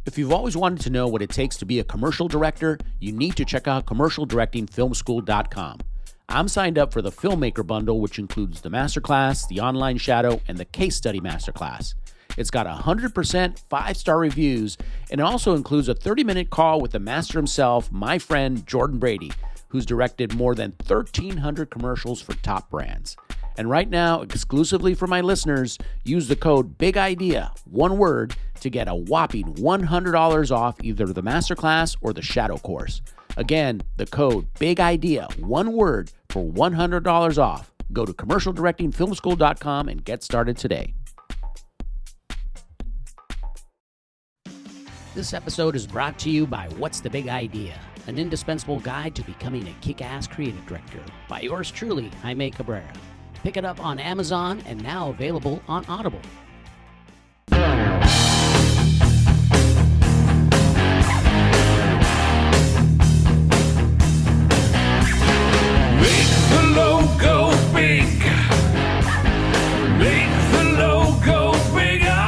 If you've always wanted to know what it takes to be a commercial director, you need to check out commercialdirectingfilmschool.com. I'm signed up for the Filmmaker Bundle, which includes the Masterclass, the Online Shadow, and the Case Study Masterclass. It's got 100% 5-star reviews, and it also includes a 30-minute call with the master himself, my friend Jordan Brady, who's directed more than 1,300 commercials for top brands. And right now, exclusively for my listeners, use the code BIGIDEA, one word, to get a whopping $100 off either the Masterclass or the Shadow course. Again, the code BIGIDEA, one word, for $100 off. Go to commercialdirectingfilmschool.com and get started today. This episode is brought to you by What's the Big Idea? An indispensable guide to becoming a kick-ass creative director by yours truly, Jaime Cabrera. Pick it up on Amazon and now available on Audible. Make the logo big. Make the logo bigger.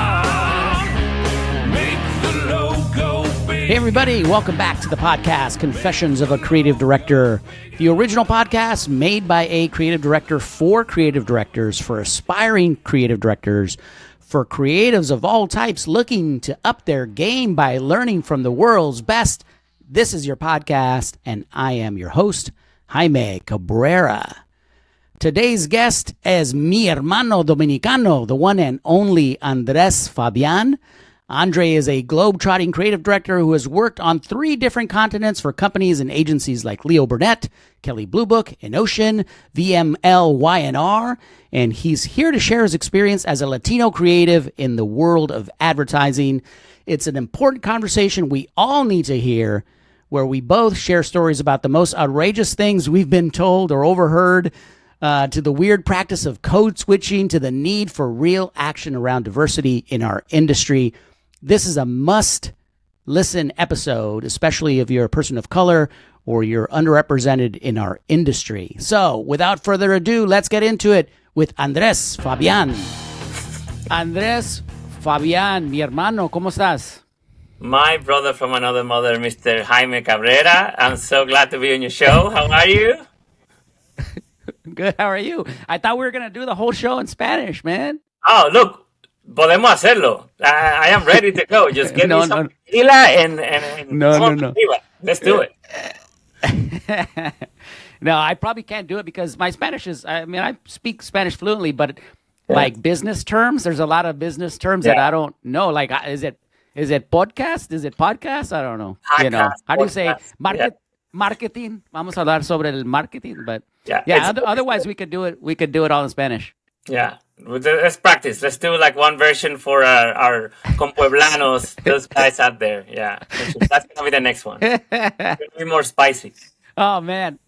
Make the logo big. Hey everybody, welcome back to the podcast, Confessions of a Creative Director. The original podcast made by a creative director for creative directors, for aspiring creative directors, for creatives of all types looking to up their game by learning from the world's best. This is your podcast, and I am your host, Jaime Cabrera. Today's guest is mi hermano Dominicano, the one and only Andres Fabian. Andre is a globe-trotting creative director who has worked on 3 different continents for companies and agencies like Leo Burnett, Kelly Bluebook, Innocean, VMLY&R, and he's here to share his experience as a Latino creative in the world of advertising. It's an important conversation we all need to hear, where we both share stories about the most outrageous things we've been told or overheard, to the weird practice of code switching, to the need for real action around diversity in our industry. This is a must-listen episode, especially if you're a person of color or you're underrepresented in our industry. So, without further ado, let's get into it with Andres Fabian. Andres Fabian, mi hermano, ¿cómo estás? My brother from another mother, Mr. Jaime Cabrera. I'm so glad to be on your show. How are you? Good, how are you? I thought we were going to do the whole show in Spanish, man. Oh, look. Podemos hacerlo. I am ready to go. Just get me some tequila and No. Let's do it. No, I probably can't do it because my Spanish is, I speak Spanish fluently, but like business terms, there's a lot of business terms that I don't know. Like, is it podcast? Is it podcast? I don't know. Podcast, how do you say podcast. Marketing? Vamos a hablar sobre el marketing, but yeah. Otherwise we could do it. We could do it all in Spanish. Yeah. Let's practice. Let's do like one version for our Compueblanos, those guys out there. Yeah. That's going to be the next one. It's going to be more spicy. Oh man,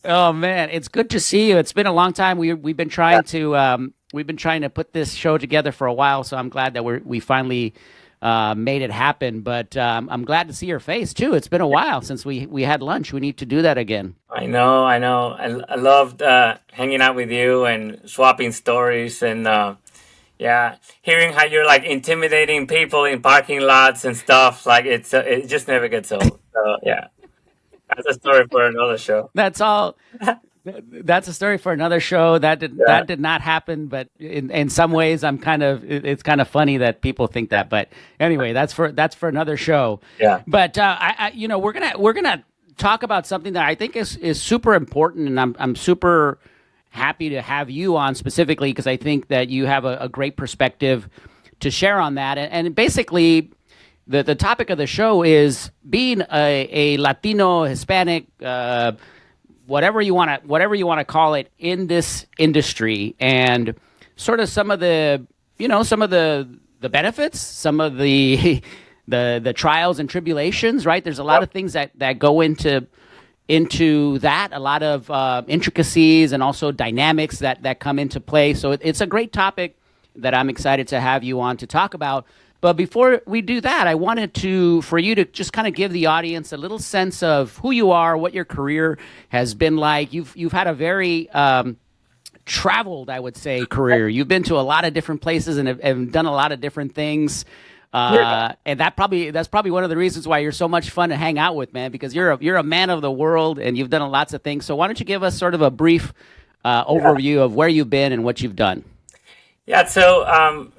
it's good to see you. It's been a long time. We've been trying to put this show together for a while, so I'm glad that we finally made it happen. But I'm glad to see your face too. It's been a while since we had lunch. We need to do that again. I know. I loved hanging out with you and swapping stories and hearing how you're like intimidating people in parking lots and stuff. Like it just never gets old. So yeah. That's a story for another show. That's all. That's a story for another show. That did not happen. But in some ways, it's kind of funny that people think that. But anyway, that's for another show. Yeah. But we're gonna talk about something that I think is super important, and I'm super happy to have you on specifically because I think that you have a great perspective to share on that. And basically, the topic of the show is being a Latino, Hispanic, whatever you want to call it in this industry, and sort of some of the benefits, some of the trials and tribulations, right? There's a lot of things that go into that, a lot of intricacies and also dynamics that come into play. So it's a great topic that I'm excited to have you on to talk about. But before we do that, I wanted for you to just kind of give the audience a little sense of who you are, what your career has been like. You've had a very traveled, I would say, career. You've been to a lot of different places and have done a lot of different things. And that's probably one of the reasons why you're so much fun to hang out with, man, because you're a man of the world and you've done lots of things. So why don't you give us sort of a brief overview of where you've been and what you've done? Yeah. So,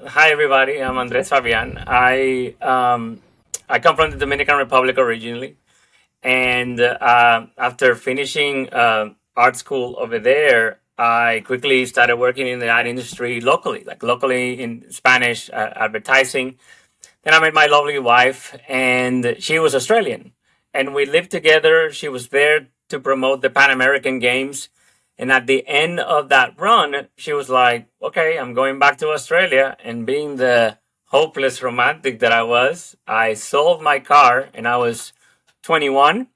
hi everybody. I'm Andres Fabian. I come from the Dominican Republic originally, and after finishing art school over there, I quickly started working in the art industry locally, like locally in Spanish advertising. Then I met my lovely wife, and she was Australian, and we lived together. She was there to promote the Pan American Games. And at the end of that run, she was like, okay, I'm going back to Australia. And being the hopeless romantic that I was, I sold my car and I was 21.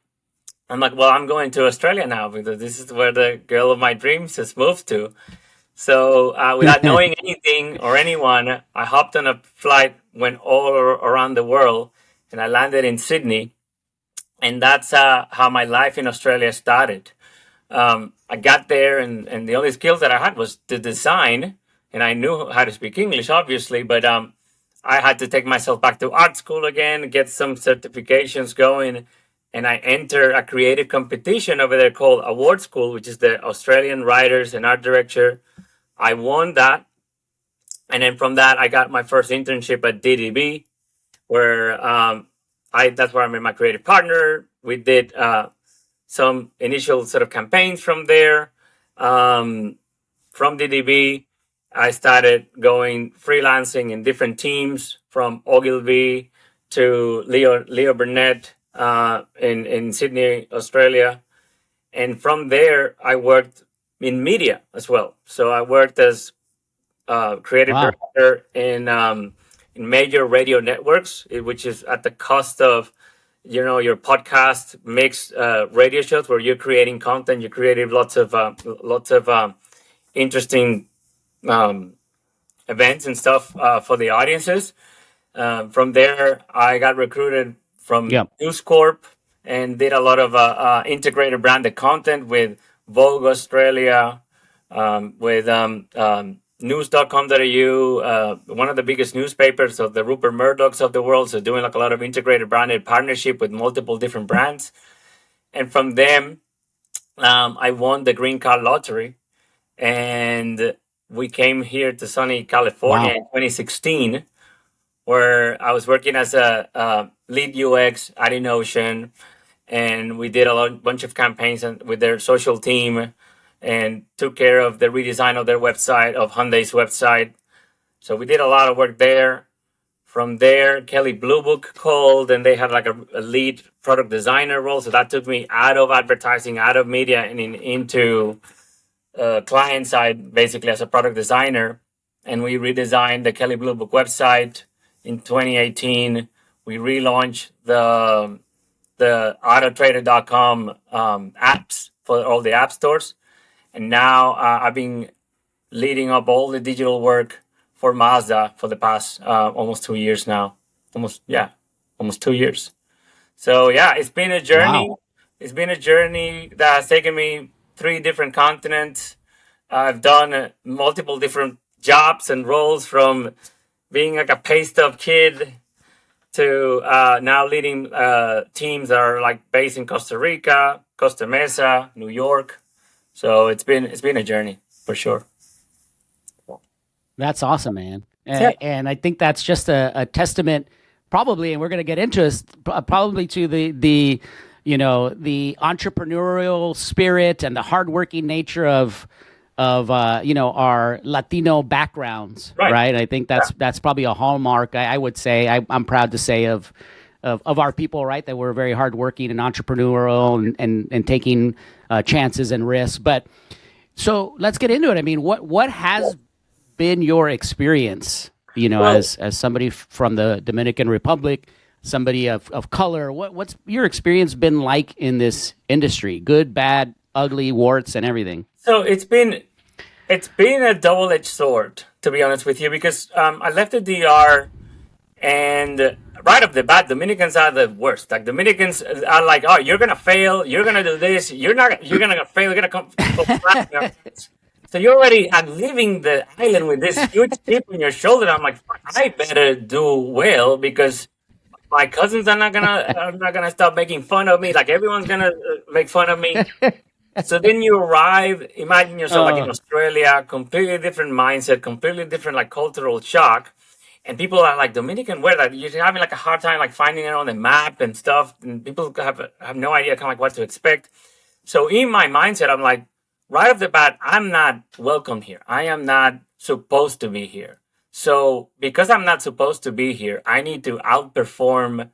I'm like, well, I'm going to Australia now because this is where the girl of my dreams has moved to. So without knowing anything or anyone, I hopped on a flight, went all around the world, and I landed in Sydney. And that's how my life in Australia started. I got there, and the only skills that I had was to design, and I knew how to speak English, obviously, but I had to take myself back to art school again, get some certifications going, and I entered a creative competition over there called Award School, which is the Australian Writers and Art Director. I won that, and then from that, I got my first internship at DDB, where that's where I met my creative partner. We did some initial sort of campaigns from there. From DDB, I started going freelancing in different teams from Ogilvy to Leo Burnett in Sydney, Australia. And from there, I worked in media as well. So I worked as creative Wow. director in major radio networks, which is at the cost of your podcast mix radio shows where you're creating content, you're creating lots of interesting events and stuff for the audiences. From there, I got recruited from Yeah. News Corp and did a lot of integrated branded content with Vogue Australia, with news.com.au, one of the biggest newspapers of the Rupert Murdochs of the world. So doing like a lot of integrated branded partnership with multiple different brands. And from them, I won the green card lottery, and we came here to sunny California Wow. in 2016, where I was working as a lead UX at Innocean, and we did bunch of campaigns with their social team, and took care of the redesign of their website, of Hyundai's website. So we did a lot of work there. From there, Kelly Bluebook called, and they had like a lead product designer role. So that took me out of advertising, out of media, and into client side, basically as a product designer. And we redesigned the Kelly Bluebook website in 2018. We relaunched the autotrader.com apps for all the app stores. And now I've been leading up all the digital work for Mazda for the past almost 2 years now. Almost 2 years. So yeah, it's been a journey. Wow. It's been a journey that has taken me 3 different continents. I've done multiple different jobs and roles, from being like a pay stub kid to now leading teams that are like based in Costa Rica, Costa Mesa, New York. So it's been a journey for sure. That's awesome, man. Yeah. And I think that's just a testament, probably, and we're going to get into this, probably to the the entrepreneurial spirit and the hardworking nature of our Latino backgrounds, Right. right? I think that's probably a hallmark. I would say I'm proud to say of our people, right? That we're very hardworking and entrepreneurial and taking chances and risks. But so let's get into it. I mean, what has been your experience, Well, as somebody from the Dominican Republic, somebody of color? What's your experience been like in this industry? Good, bad, ugly, warts, and everything. so it's been a double-edged sword, to be honest with you, because I left the DR, and right off the bat, Dominicans are the worst. Like Dominicans are like, oh, you're gonna fail, you're gonna do this, you're gonna fail, you're gonna come flat. So you already are leaving the island with this huge chip on your shoulder. I'm like, "Fuck, I better do well because my cousins are not gonna stop making fun of me. Like everyone's gonna make fun of me." So then you arrive. Imagine yourself like in Oh, Australia, completely different mindset, completely different like cultural shock, and people are like Dominican. Where like you're having like a hard time like finding it on the map and stuff, and people have no idea kind of like what to expect. So in my mindset, I'm like, right off the bat, I'm not welcome here. I am not supposed to be here. So because I'm not supposed to be here, I need to outperform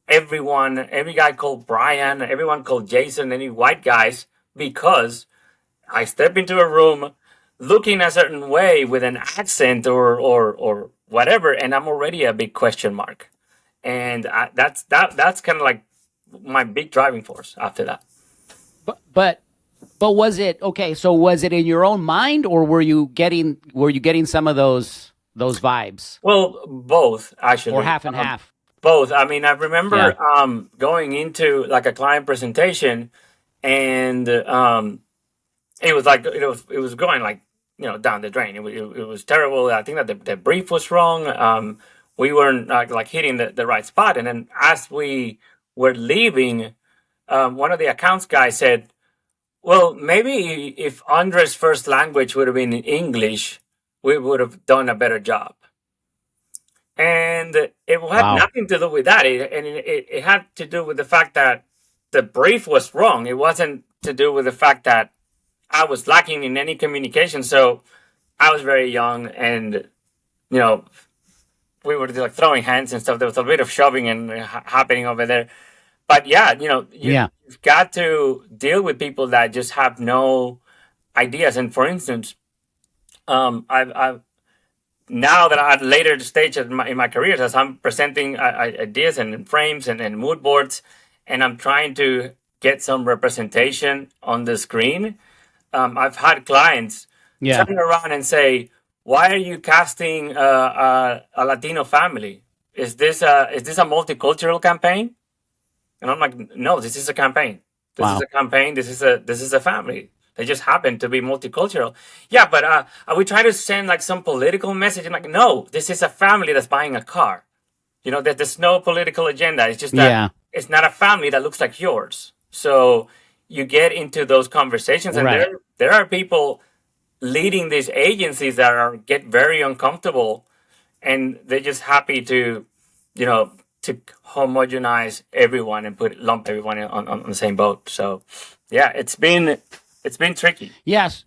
everyone, every guy called Brian, everyone called Jason, any white guys, because I step into a room looking a certain way with an accent or whatever, and I'm already a big question mark. And that's kind of like my big driving force after that. but but but was it okay? So was it in your own mind, or were you getting some of those vibes, Well, both or actually. half and half? Both. I mean, I remember Yeah. going into like a client presentation, and it was like it was going like down the drain. It was terrible. I think that the brief was wrong. We weren't like hitting the right spot. And then as we were leaving, one of the accounts guys said, "Well, maybe if Andres' first language would have been English, we would have done a better job." And it had Wow. nothing to do with that. It had to do with the fact that the brief was wrong. It wasn't to do with the fact that I was lacking in any communication. So I was very young, and you know, we were like throwing hands and stuff. There was a bit of shoving and happening over there. But yeah, Yeah. you've got to deal with people that just have no ideas. And for instance, I've now that I'm at a later stage in my career, as I'm presenting ideas and frames and mood boards, and I'm trying to get some representation on the screen, I've had clients Yeah. turn around and say, "Why are you casting a Latino family? Is this a multicultural campaign?" And I'm like, "No, this is a campaign. This is Wow. a campaign. This is a family. They just happen to be multicultural." Yeah, but are we trying to send like some political message? I'm like, "No, this is a family that's buying a car. There's no political agenda. It's just that Yeah. it's not a family that looks like yours." So you get into those conversations, and Right. there are people leading these agencies that get very uncomfortable, and they're just happy you know, to homogenize everyone and lump everyone on the same boat. So, yeah, it's been tricky. Yes.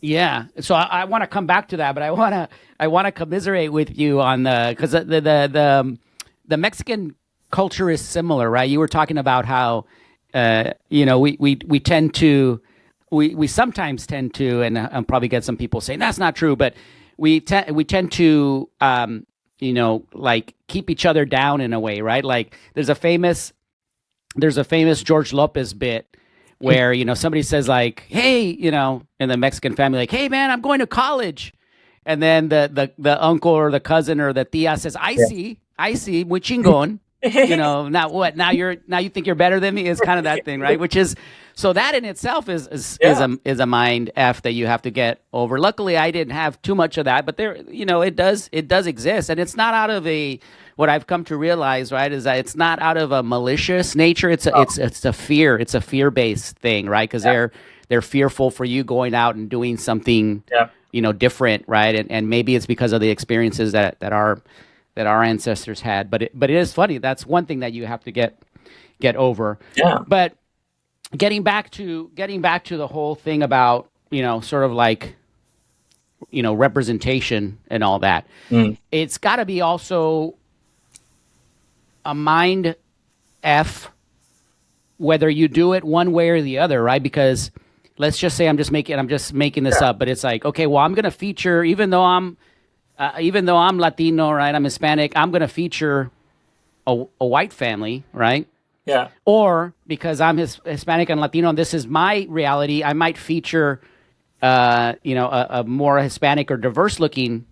Yeah. So I want to come back to that, but I want to commiserate with you on because the Mexican culture is similar, right? You were talking about how we tend to we sometimes tend to, and I'll probably get some people saying that's not true, but we tend to like keep each other down in a way, right? Like there's a famous George Lopez bit where somebody says like, "Hey," in the Mexican family, like, "Hey, man, I'm going to college," and then the uncle or the cousin or the tia says, I see, muy chingón." Now what? Now you think you're better than me? It's kind of that thing, right? Which is so that in itself is Yeah, a mind f that you have to get over. Luckily, I didn't have too much of that, but there, it does exist, and it's not out of what I've come to realize, right, is that it's not out of a malicious nature. It's a fear based thing, right? Because yeah, they're fearful for you going out and doing something yeah, different, right? And maybe it's because of the experiences that our ancestors had. But it is funny. That's one thing that you have to get over. yeah, But getting back to the whole thing about sort of like representation and all that. mm, It's got to be also a mind f whether you do it one way or the other, right? Because let's just say I'm just making this yeah, up, but it's like, okay, well, I'm going to feature, even though I'm Latino, right? I'm Hispanic. I'm going to feature a white family, right? yeah, Or because I'm Hispanic and Latino, and this is my reality, I might feature, a more Hispanic or diverse looking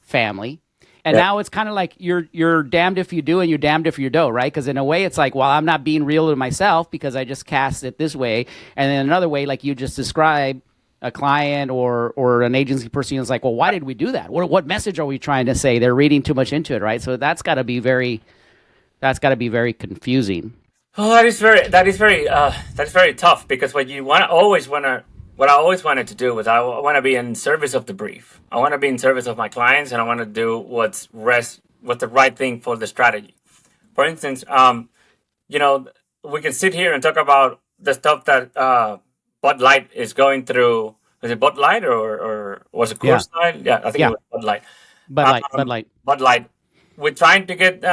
family. And yeah, now it's kind of like you're damned if you do and you're damned if you don't, right? Because in a way, it's like, well, I'm not being real to myself because I just cast it this way, and then another way, like you just described, a client or an agency person is like, well, why did we do that? What message are we trying to say? They're reading too much into it, right? So that's got to be very confusing. Oh, that is very tough because what I always wanted to do was I want to be in service of the brief. I want to be in service of my clients, and I want to do what's the right thing for the strategy. For instance, you know, we can sit here and talk about the stuff that Bud Light is going through. Was it Bud Light or was it Yeah, Coors Light? Yeah, I think it yeah. was Bud Light. Bud Light. Bud Light. We're trying to get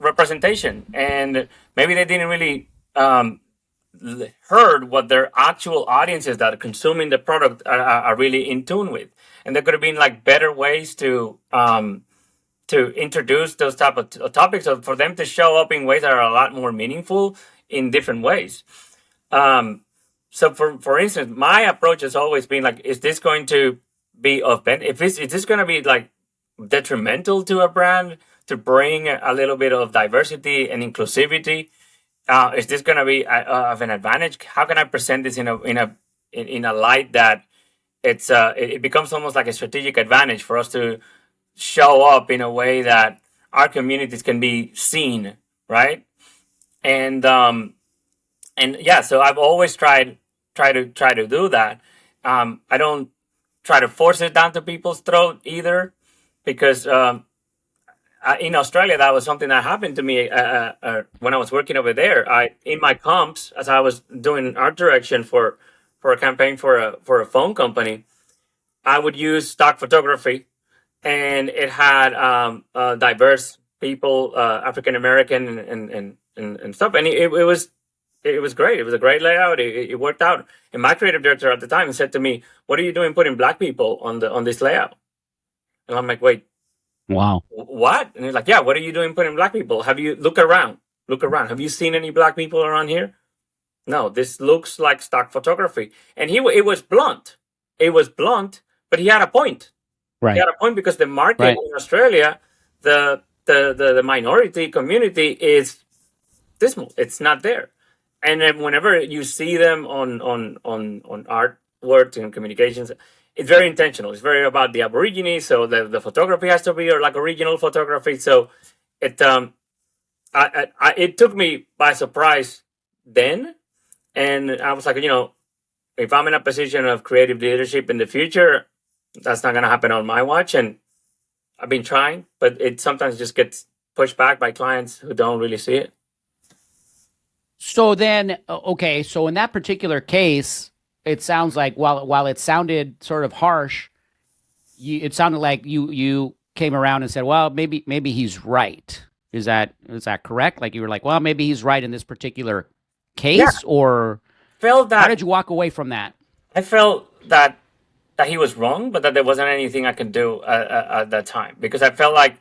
representation, and maybe they didn't really heard what their actual audiences that are consuming the product are really in tune with, and there could have been like better ways to introduce those type of topics, or for them to show up in ways that are a lot more meaningful in different ways. Um, so for instance, my approach has always been like, is this going to be of if is this going to be like detrimental to a brand to bring a little bit of diversity and inclusivity? Is this going to be of an advantage? How can I present this in a light that it becomes almost like a strategic advantage for us to show up in a way that our communities can be seen, right? And yeah, so I've always try to do that. I don't try to force it down to people's throat either, because in Australia that was something that happened to me when I was working over there. I in my comps, as I was doing art direction for a campaign for a phone company, I would use stock photography, and it had diverse people, African American and stuff, and it was great. It was a great layout. It worked out. And my creative director at the time said to me, "What are you doing putting black people on this layout?" And I'm like, "Wait, Wow. what?" And he's like, "Yeah, what are you doing putting black people? Have you look around? Look around. Have you seen any black people around here? No, this looks like stock photography." And it was blunt. It was blunt, but he had a point. He Right. had a point because the market Right. in Australia, the minority community is dismal. It's not there. And then whenever you see them on artwork and communications, it's very intentional. It's very about the Aborigines. So the photography has to be or like original photography. So it it took me by surprise then, and I was like, if I'm in a position of creative leadership in the future, that's not going to happen on my watch. And I've been trying, but it sometimes just gets pushed back by clients who don't really see it. So then, okay, so in that particular case, it sounds like while it sounded sort of harsh, it sounded like you came around and said, well, maybe he's right. Is that correct? Like you were like, well, maybe he's right in this particular Yeah, case, or felt how that did you walk away from that? I felt that he was wrong, but that there wasn't anything I could do at that time, because I felt like,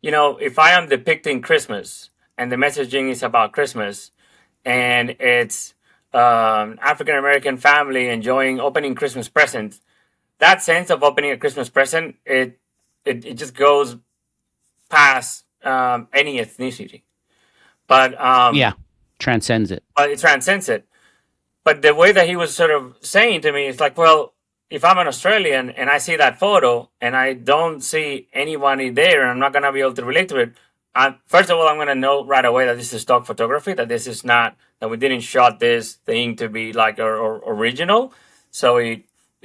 if I am depicting Christmas and the messaging is about Christmas, and it's African American family enjoying opening Christmas presents, that sense of opening a Christmas present, it just goes past any ethnicity. But Yeah, transcends it. it transcends it. But the way that he was sort of saying to me is like, well, if I'm an Australian and I see that photo and I don't see anybody there and I'm not going to be able to relate to it, first of all, I'm going to know right away that this is stock photography, that this is not, that we didn't shot this thing to be like or original. So it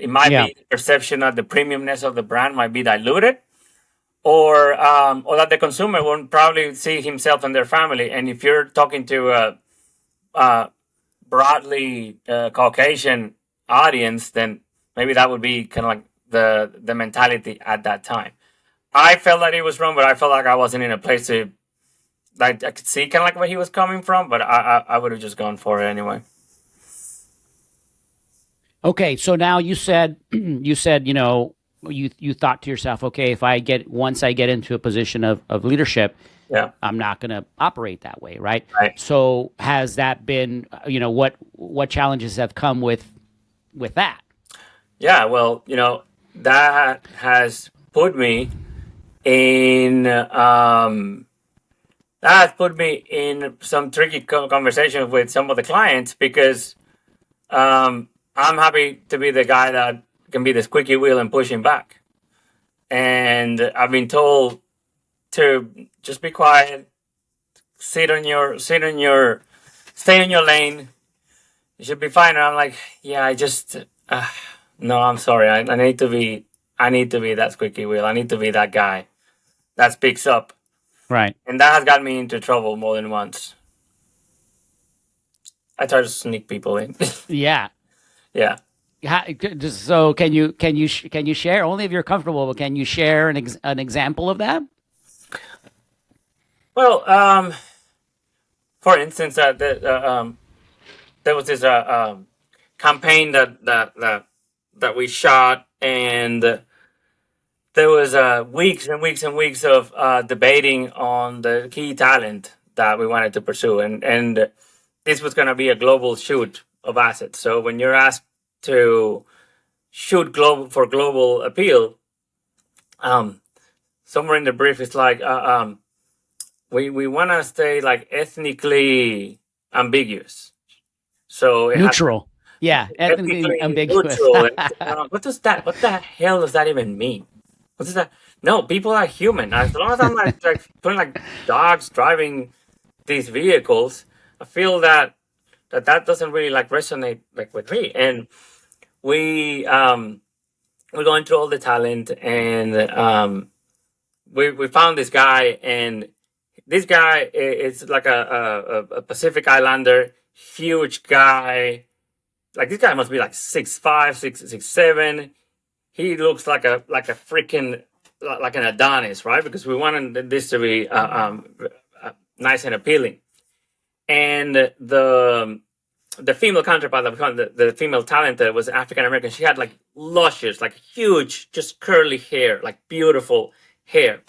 might Yeah, be perception that the premiumness of the brand might be diluted, or that the consumer won't probably see himself and their family. And if you're talking to a broadly Caucasian audience, then maybe that would be kind of like the mentality at that time. I felt that he was wrong, but I felt like I wasn't in a place to like I could see kind of like where he was coming from, but I would have just gone for it anyway. okay, so now you said you thought to yourself, okay, if once I get into a position of leadership, Yeah, I'm not going to operate that way, right? right. So has that been, what challenges have come with that? Yeah, well, that has put me in some tricky conversations with some of the clients, because I'm I'm happy to be the guy that can be the squeaky wheel and pushing back. And I've been told to just be quiet, stay in your lane. You should be fine. And I'm like, yeah, no, I'm sorry. I need to be that squeaky wheel. I need to be that guy that speaks up. Right. And that has got me into trouble more than once. I try to sneak people in. Yeah. Yeah. So can you share, only if you're comfortable, but can you share an example of that? Well, for instance, there was this campaign that we shot, and there was weeks and weeks and weeks of debating on the key talent that we wanted to pursue, and this was going to be a global shoot of assets. So when you're asked to shoot for global appeal, somewhere in the brief it's like we want to stay like ethnically ambiguous. So Neutral. Yeah, ethnically ambiguous. Neutral. What the hell does that even mean? What is that? No, people are human. As long as I'm like putting like dogs driving these vehicles, I feel that doesn't really like resonate like with me. And we're going through all the talent, and we found this guy, and this guy is like a Pacific Islander, huge guy. Like this guy must be like 6'5", 6'7". He looks like a freaking like an Adonis, right? Because we wanted this to be nice and appealing. And the female counterpart, the female talent that was African American, she had like luscious, like huge, just curly hair, like beautiful hair.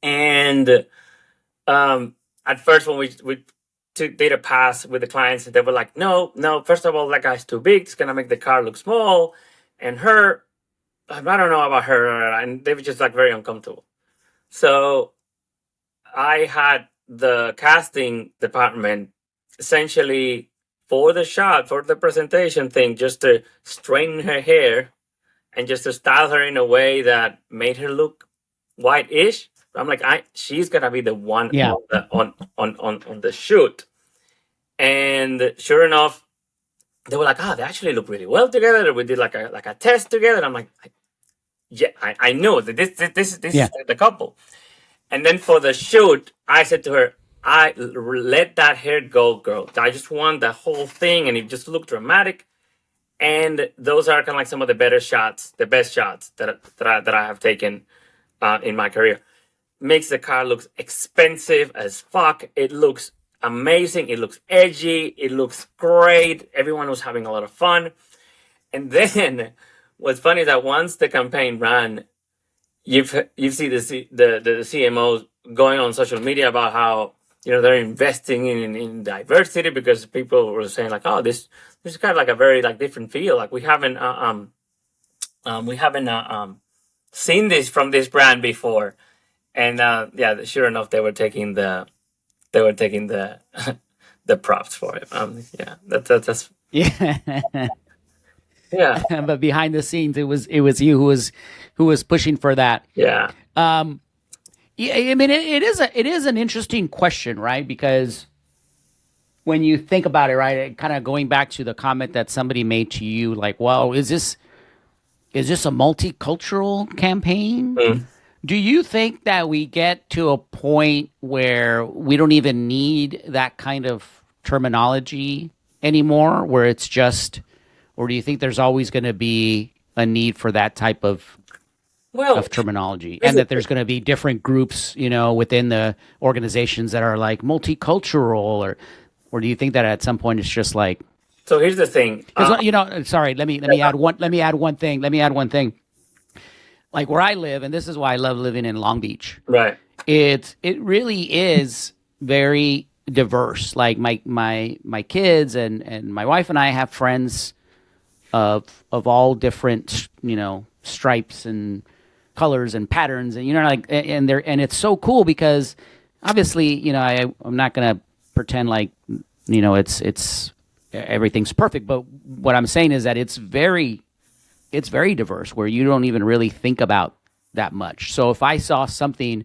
And at first when we did a pass with the clients, they were like, no, first of all, that guy's too big. It's going to make the car look small. And her, I don't know about her. And they were just like very uncomfortable. So I had the casting department essentially for the shot, for the presentation thing, just to straighten her hair and just to style her in a way that made her look white-ish. I'm like, she's gonna be the one on the shoot. And sure enough, they were like, they actually look really well together. We did like a test together. And I'm like, yeah, I know that this is the couple. And then for the shoot, I said to her, I let that hair go, girl. I just want the whole thing, and it just looked dramatic. And those are kind of like some of the best shots that I have taken in my career. Makes the car look expensive as fuck. It looks amazing. It looks edgy. It looks great. Everyone was having a lot of fun. And then what's funny is that once the campaign ran, you see the CMOs going on social media about how they're investing in diversity, because people were saying like, this is kind of like a very like different feel. Like we haven't seen this from this brand before. And sure enough, they were taking the the props for it. That's yeah. But behind the scenes, it was you who was pushing for that. Yeah. Yeah, I mean, it is an interesting question, right? Because when you think about it, right, kind of going back to the comment that somebody made to you, like, well, is this a multicultural campaign? Mm. Do you think that we get to a point where we don't even need that kind of terminology anymore, where it's just, or do you think there's always going to be a need for that type of terminology, and that there's going to be different groups, within the organizations that are like multicultural, or do you think that at some point it's just like? So here's the thing. Sorry, let me add one thing. Like where I live, and this is why I love living in Long Beach. Right. It really is very diverse. Like my kids and my wife and I have friends of all different, stripes and colors and patterns, and and it's so cool because obviously, I'm not gonna pretend like it's everything's perfect. But what I'm saying is that it's very diverse where you don't even really think about that much. So if I saw something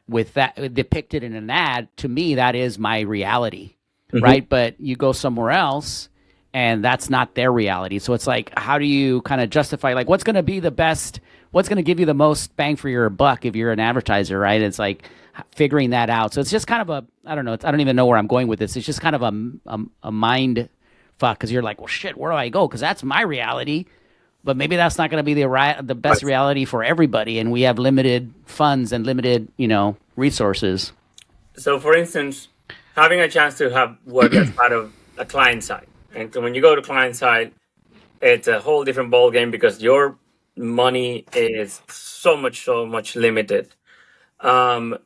with that depicted in an ad, to me that is my reality, right? But you go somewhere else and that's not their reality. So it's like, how do you kind of justify, like, what's going to be the best, what's going to give you the most bang for your buck if you're an advertiser, right? It's like figuring that out. So it's just kind of a, I don't know, I don't even know where I'm going with this. It's just kind of a mind fuck, because you're like, well, shit, where do I go? Because that's my reality. But maybe that's not going to be the best reality for everybody, and we have limited funds and limited, resources. So, for instance, having a chance to have work as part of a client side, and so when you go to client side, it's a whole different ball game because your money is so much limited. Um,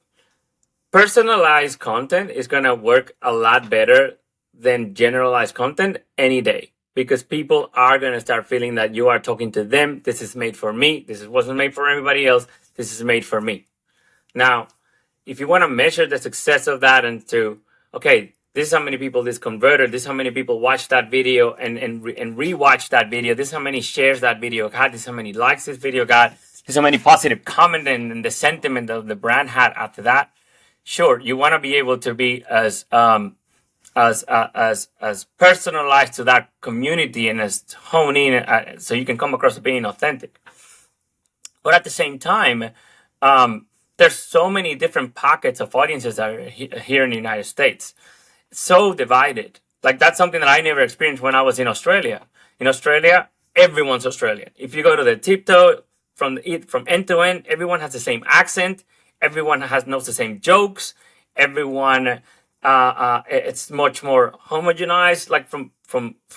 Personalized content is going to work a lot better than generalized content any day, because people are going to start feeling that you are talking to them. This is made for me. This wasn't made for everybody else. This is made for me. Now, if you want to measure the success of that and okay, this is how many people this converted. This is how many people watched that video and rewatched that video. This is how many shares that video had. This is how many likes this video got. This is how many positive comment and the sentiment of the brand had after that. Sure, you want to be able to be as personalized to that community and as hone in so you can come across as being authentic. But at the same time, there's so many different pockets of audiences that are here in the United States. So divided. Like, that's something that I never experienced when I was in Australia. In Australia, everyone's Australian. If you go to the tiptoe from end to end, everyone has the same accent. Everyone knows the same jokes. Everyone, it's much more homogenized, like from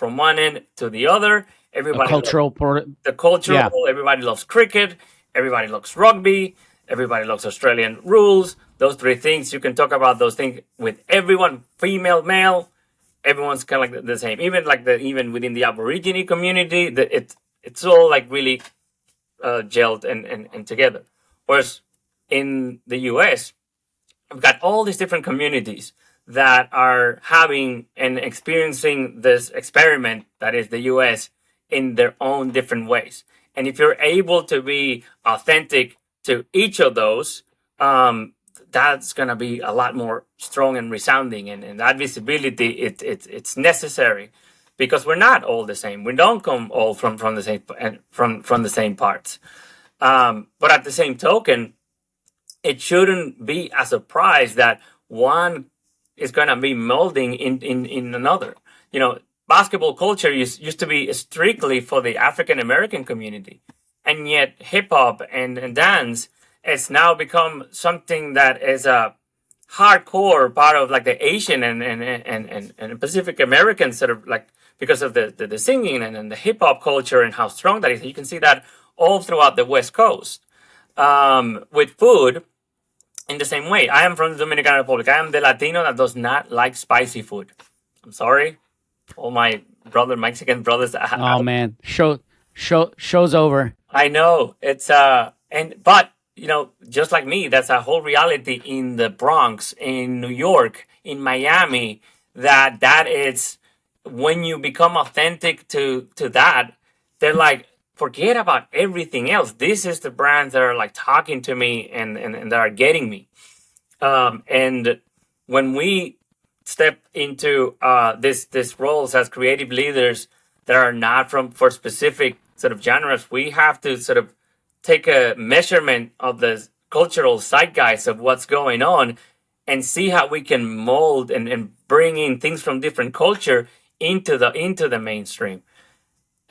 one end to the other. Everybody the cultural. Yeah. Everybody loves cricket. Everybody loves rugby. Everybody loves Australian rules. Those three things, you can talk about those things with everyone, female, male. Everyone's kind of like the same. Even within the Aborigine community, it's all like really gelled and together. Whereas in the US, we've got all these different communities that are having and experiencing this experiment that is the US in their own different ways. And if you're able to be authentic to each of those, that's going to be a lot more strong and resounding. And that visibility, it's necessary, because we're not all the same. We don't come all from the same from the same parts. But at the same token, it shouldn't be a surprise that one is going to be molding in another. Basketball culture used to be strictly for the African American community, and yet hip hop and dance has now become something that is a hardcore part of like the Asian and Pacific American sort of, like, because of the singing and the hip hop culture and how strong that is. You can see that all throughout the West Coast. With food, in the same way, I am from the Dominican Republic. I am the Latino that does not like spicy food. I'm sorry, all my Mexican brothers. Oh man, show's over. I know it's but just like me, that's a whole reality in the Bronx, in New York, in Miami. That is when you become authentic to that, they're like, forget about everything else. This is the brands that are like talking to me and that are getting me. And when we step into this roles as creative leaders that are not for specific sort of genres, we have to sort of take a measurement of the cultural zeitgeist of what's going on and see how we can mold and bring in things from different culture into the mainstream.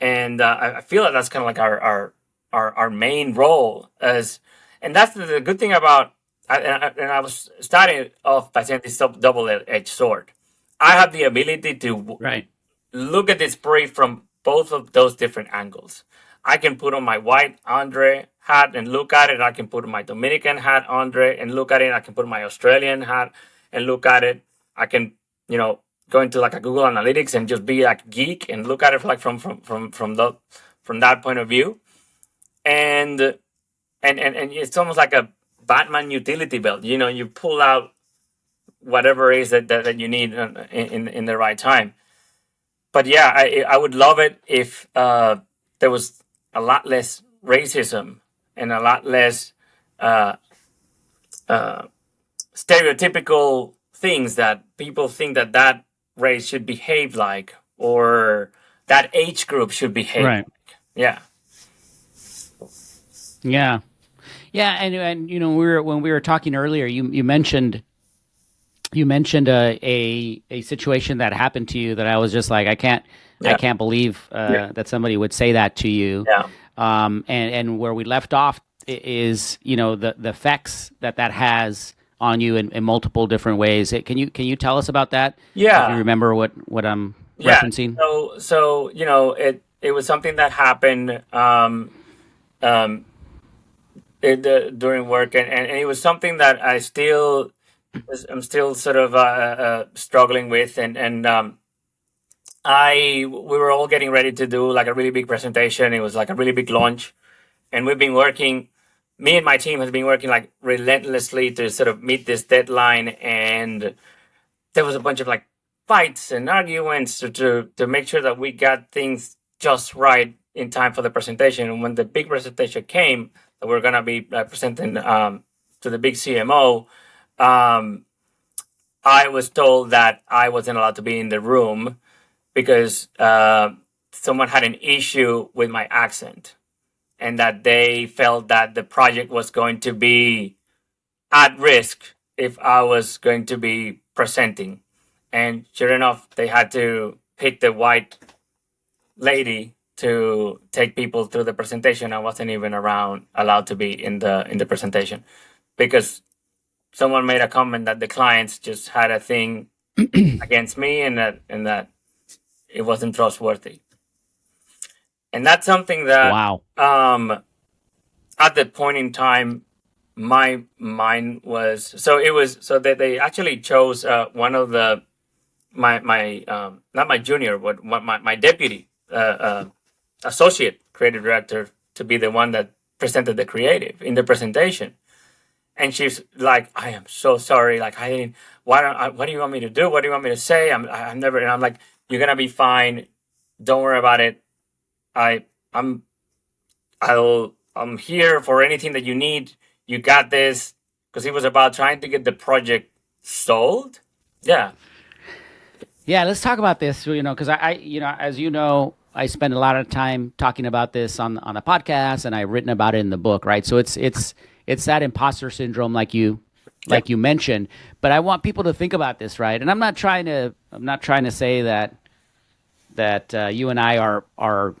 And I feel like that's kind of like our main role and that's the good thing about. I was starting off by saying this double-edged sword. I have the ability to look at this brief from both of those different angles. I can put on my white Andre hat and look at it. I can put on my Dominican hat, Andre, and look at it. I can put on my Australian hat and look at it. I can, go into like a Google Analytics and just be like geek and look at it like from that point of view. And it's almost like a Batman utility belt. You pull out whatever it is that you need in the right time. but yeah, I would love it if there was a lot less racism and a lot less uh, uh, stereotypical things that people think that that race should behave like, or that age group should behave Right. like. Yeah. Yeah. Yeah, and when we were talking earlier, you mentioned a situation that happened to you that I was just like, I Yeah. can't believe Yeah. that somebody would say that to you. Yeah. And where we left off is, the effects that has on you in multiple different ways. Can you tell us about that? If you Yeah. remember what I'm Yeah. referencing. So it was something that happened um, during work, and it was something that I'm still sort of struggling with, and we were all getting ready to do like a really big presentation. It was like a really big launch, and we've been working. Me and my team has been working like relentlessly to sort of meet this deadline, and there was a bunch of like fights and arguments to make sure that we got things just right in time for the presentation. And when the big presentation came, that we're gonna be presenting to the big CMO, um, I was told that I wasn't allowed to be in the room because someone had an issue with my accent, and that they felt that the project was going to be at risk if I was going to be presenting. And sure enough, they had to pick the white lady to take people through the presentation. I wasn't even allowed to be in the presentation because someone made a comment that the clients just had a thing against me, and that it wasn't trustworthy. And that's something that Wow. at that point in time my mind was, so it was, so that they actually chose one of the my not my junior, but my deputy associate creative director to be the one that presented the creative in the presentation. And she's like, I am so sorry, like I didn't, what do you want me to do, what do you want me to say, I'm never, and I'm like, you're gonna be fine, don't worry about it. I I'm I'm here for anything that you need. You got this. Because he was about trying to get the project sold. Yeah. Yeah, let's talk about this. Because as you know, I spend a lot of time talking about this on the podcast, and I've written about it in the book, right? So it's that imposter syndrome, like you mentioned. But I want people to think about this, right? And I'm not trying to say that you and I are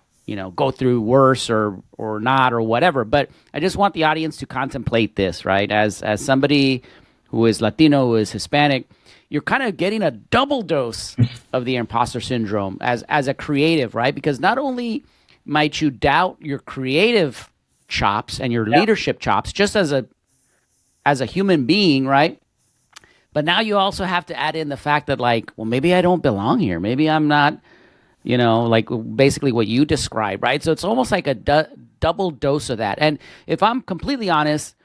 go through worse or not or whatever. But I just want the audience to contemplate this, right? As somebody who is Latino, who is Hispanic, you're kind of getting a double dose of the imposter syndrome as a creative, right? Because not only might you doubt your creative chops and your leadership chops just as a human being, right? But now you also have to add in the fact that, like, well, maybe I don't belong here. Maybe I'm not, like basically what you described, right? So it's almost like a double dose of that. And if I'm completely honest,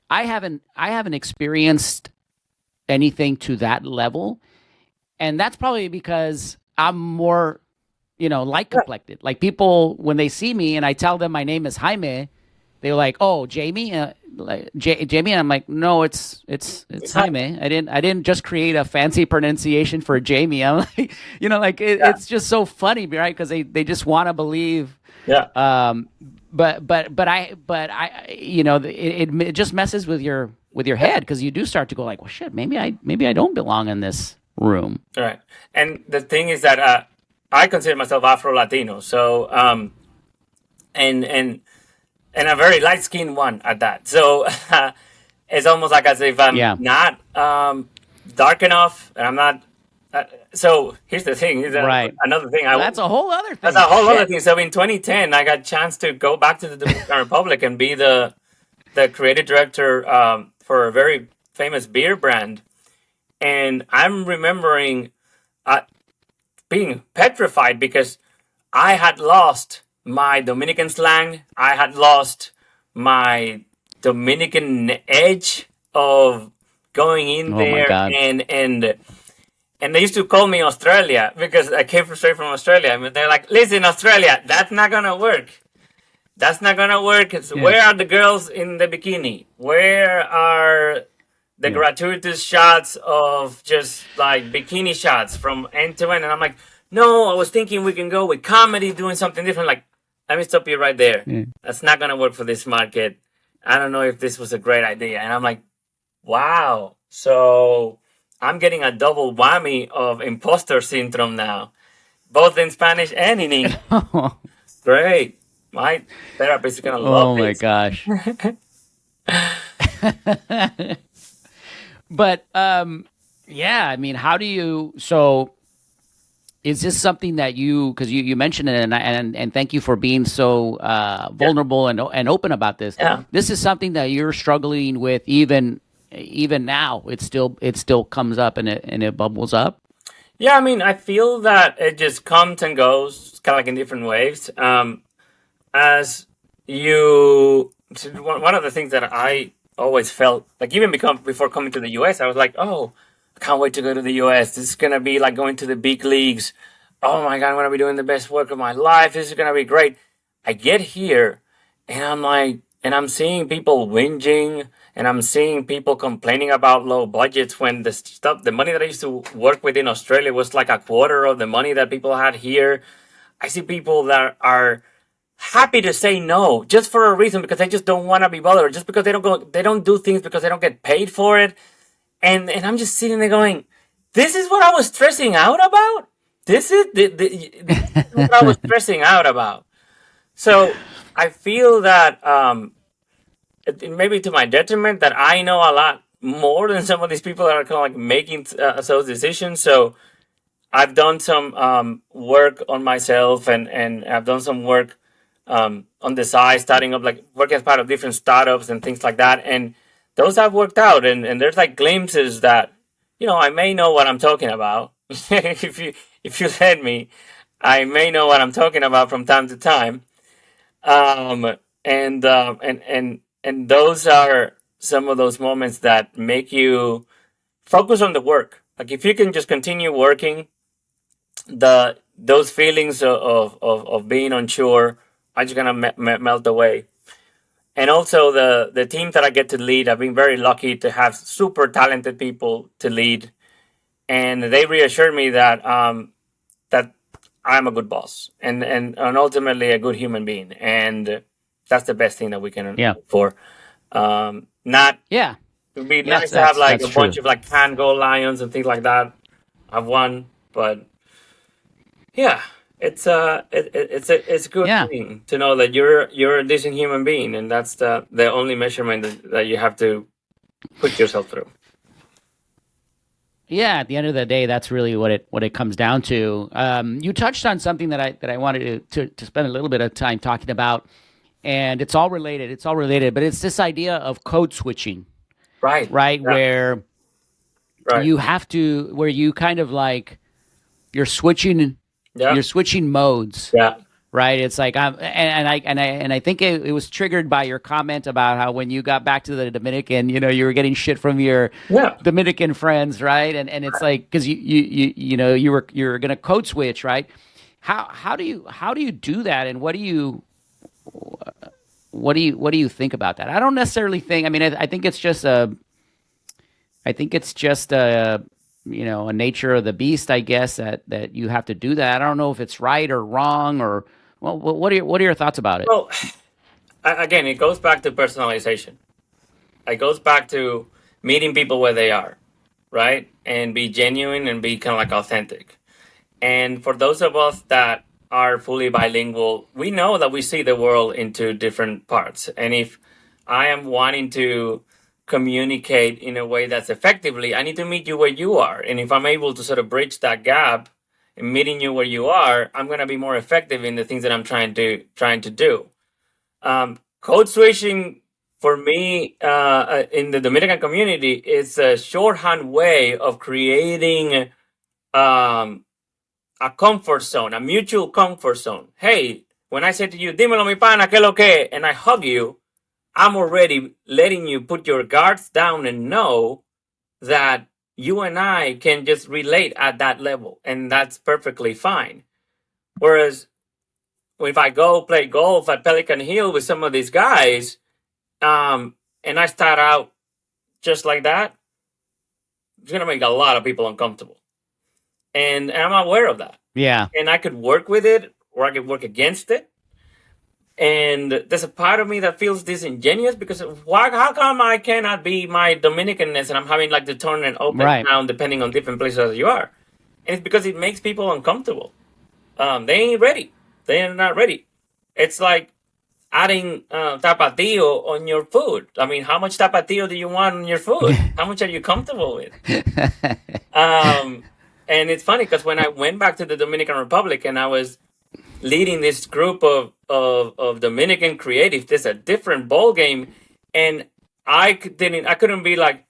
I haven't experienced anything to that level, and that's probably because I'm more, light complected. Like, people, when they see me and I tell them my name is Jaime, they're like, "Oh, Jamie," Jamie. And I'm like, "No, it's Jaime. I didn't just create a fancy pronunciation for Jamie." I'm like, it's just so funny, right? Because they just want to believe. Yeah. But I it just messes with your head, because you do start to go like, well, shit, maybe I don't belong in this room. Right. And the thing is that I consider myself Afro Latino, so and a very light skinned one at that. So it's almost like as if I'm not dark enough, and I'm not. So here's the thing. Right. Another thing. Well, that's a whole other thing. That's a whole other thing. So in 2010, I got a chance to go back to the Dominican Republic and be the creative director for a very famous beer brand. And I'm remembering being petrified because I had lost my Dominican slang. I had lost my Dominican edge of going in there, and And they used to call me Australia because I came straight from Australia. I mean, they're like, listen, Australia, that's not going to work. That's not going to work. Yeah. Where are the girls in the bikini? Where are the Yeah. gratuitous shots of just like bikini shots from end to end? And I'm like, no, I was thinking we can go with comedy, doing something different. Like, let me stop you right there. Yeah. That's not going to work for this market. I don't know if this was a great idea. And I'm like, wow. So I'm getting a double whammy of imposter syndrome now, both in Spanish and in English. Great. My therapist is going to love Oh my this. gosh. But yeah, I mean, how do you? So, is this something that you? Because you mentioned it, and thank you for being so vulnerable and open about this. Yeah. This is something that you're struggling with even now. It still comes up and it bubbles up. Yeah, I mean, I feel that it just comes and goes, kind of like in different waves. As you, one of the things that I always felt like, even before coming to the US, I was like, oh, I can't wait to go to the US. This is gonna be like going to the big leagues. Oh my God, I'm gonna be doing the best work of my life. This is gonna be great. I get here and I'm like, and I'm seeing people whinging and I'm seeing people complaining about low budgets when the money that I used to work with in Australia was like a quarter of the money that people had here. I see people that are happy to say no just for a reason because they just don't want to be bothered, just because they don't do things because they don't get paid for it. And I'm just sitting there going, this is what I was stressing out about. This is this is what I was stressing out about. So I feel that it may be to my detriment that I know a lot more than some of these people that are kind of like making those decisions. So I've done some work on myself, and I've done some work on the side, starting up, like working as part of different startups and things like that. And those have worked out. And there's like glimpses that, I may know what I'm talking about. if you let me, I may know what I'm talking about from time to time. Um, and those are some of those moments that make you focus on the work. Like if you can just continue working, those feelings of being unsure are just gonna melt away. And also the team that I get to lead, I've been very lucky to have super talented people to lead, and they reassure me that I'm a good boss and ultimately a good human being, and that's the best thing that we can Yeah. hope for. Not Yeah. It'd be Yes, nice to have like that's a bunch true. of like can go lions and things like that. I've won, but yeah, it's a good Yeah. thing to know that you're a decent human being, and that's the only measurement that you have to put yourself through. Yeah, at the end of the day, that's really what it comes down to. You touched on something that I wanted to spend a little bit of time talking about, and it's all related. It's all related, but it's this idea of code switching, Right. right? Yeah. Where Right. you have to, where you kind of like you're switching, Yeah. you're switching modes, Yeah. right? It's like I think it was triggered by your comment about how when you got back to the Dominican, you were getting shit from your Yeah. Dominican friends, right? And it's like because you're gonna code switch, right? How do you do that, and what do you think about that? I don't necessarily think. I mean, I think it's just a nature of the beast, I guess, that you have to do that. I don't know if it's right or wrong or well, what are your thoughts about it? Well, again, it goes back to personalization. It goes back to meeting people where they are, right? And be genuine and be kind of like authentic. And for those of us that are fully bilingual, we know that we see the world into different parts. And if I am wanting to communicate in a way that's effectively, I need to meet you where you are. And if I'm able to sort of bridge that gap and meeting you where you are, I'm going to be more effective in the things that I'm trying to do. Code switching for me in the Dominican community is a shorthand way of creating um, a comfort zone, a mutual comfort zone. Hey, when I say to you, dímelo mi pana, que lo que, and I hug you, I'm already letting you put your guards down and know that you and I can just relate at that level, and that's perfectly fine. Whereas if I go play golf at Pelican Hill with some of these guys, and I start out just like that, it's gonna make a lot of people uncomfortable, and I'm aware of that. Yeah. And I could work with it, or I could work against it. And there's a part of me that feels disingenuous because how come I cannot be my Dominicanness and I'm having like to turn and open Right. down depending on different places as you are? And it's because it makes people uncomfortable. They ain't ready. They are not ready. It's like adding tapatio on your food. I mean, how much tapatio do you want on your food? How much are you comfortable with? And it's funny because when I went back to the Dominican Republic and I was leading this group of Dominican creatives, there's a different ball game, and I couldn't be like,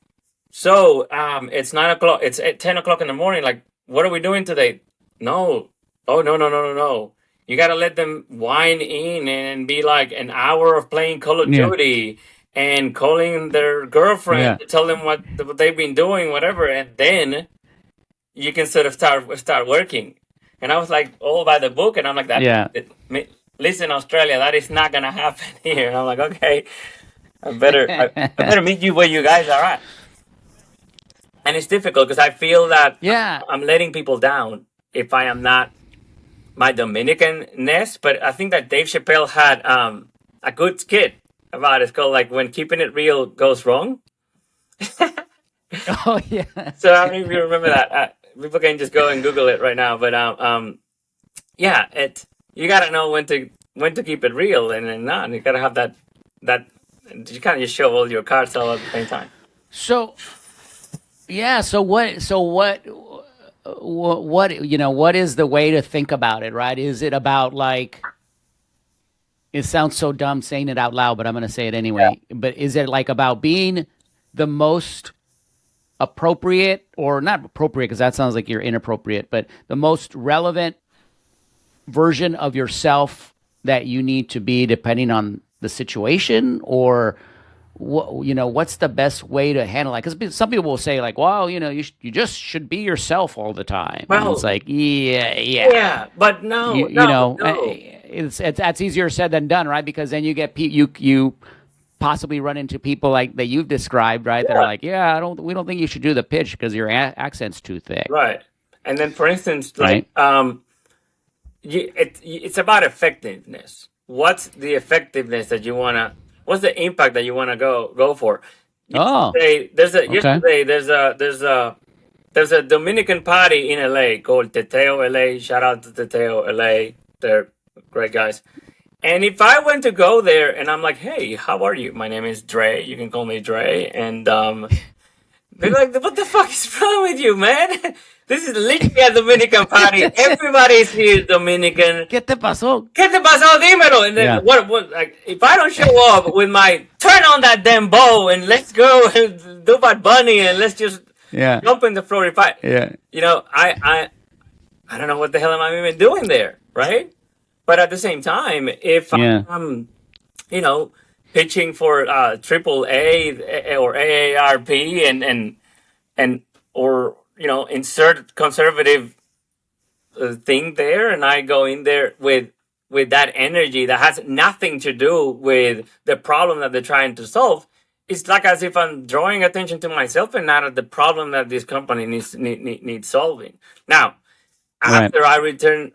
so it's 9 o'clock, it's at 10 o'clock in the morning. Like, what are we doing today? No, oh no. You gotta let them whine in and be like an hour of playing Call of Duty and calling their girlfriend to tell them what they've been doing, whatever, and then you can sort of start working. And I was like, all by the book, and I'm like, listen, Australia, that is not gonna happen here. And I'm like, okay, I better meet you where you guys are at. And it's difficult because I feel that I'm letting people down if I am not my Dominican-ness. But I think that Dave Chappelle had a good skit about it. It's called like When Keeping It Real Goes Wrong. Oh yeah. So I don't know if you remember that. People can just go and Google it right now. But you gotta know when to keep it real and then not. You gotta have that you kind of just show all your cards all at the same time. So what is the way to think about it, right? Is it about like, it sounds so dumb saying it out loud, but I'm going to say it anyway. Yeah. But is it like about being the most appropriate, or not appropriate because that sounds like you're inappropriate, but the most relevant version of yourself that you need to be depending on the situation? Or what's the best way to handle it? Because some people will say like, well, you just should be yourself all the time. Well, and it's like, yeah, but no, that's easier said than done, right? Because then you get you possibly run into people like that you've described, right? That are like, we don't think you should do the pitch because your accent's too thick, right? And then, for instance, like, it's about effectiveness. What's the effectiveness that you wanna? What's the impact that you wanna go for? Yesterday, there's a Dominican party in LA called Teteo LA. Shout out to Teteo LA. They're great guys. And if I went to go there and I'm like, hey, how are you? My name is Dre. You can call me Dre. And they're like, what the fuck is wrong with you, man? This is literally a Dominican party. Everybody's here Dominican. ¿Qué te pasó? Dímelo. And then what like, if I don't show up with my turn on that damn bow and let's go and do Bad Bunny and let's just jump in the floor. If I, I don't know what the hell am I even doing there, right? But at the same time, if I'm, pitching for AAA or AARP and or insert conservative thing there, and I go in there with that energy that has nothing to do with the problem that they're trying to solve, it's like as if I'm drawing attention to myself and not at the problem that this company needs solving. Now, after I return.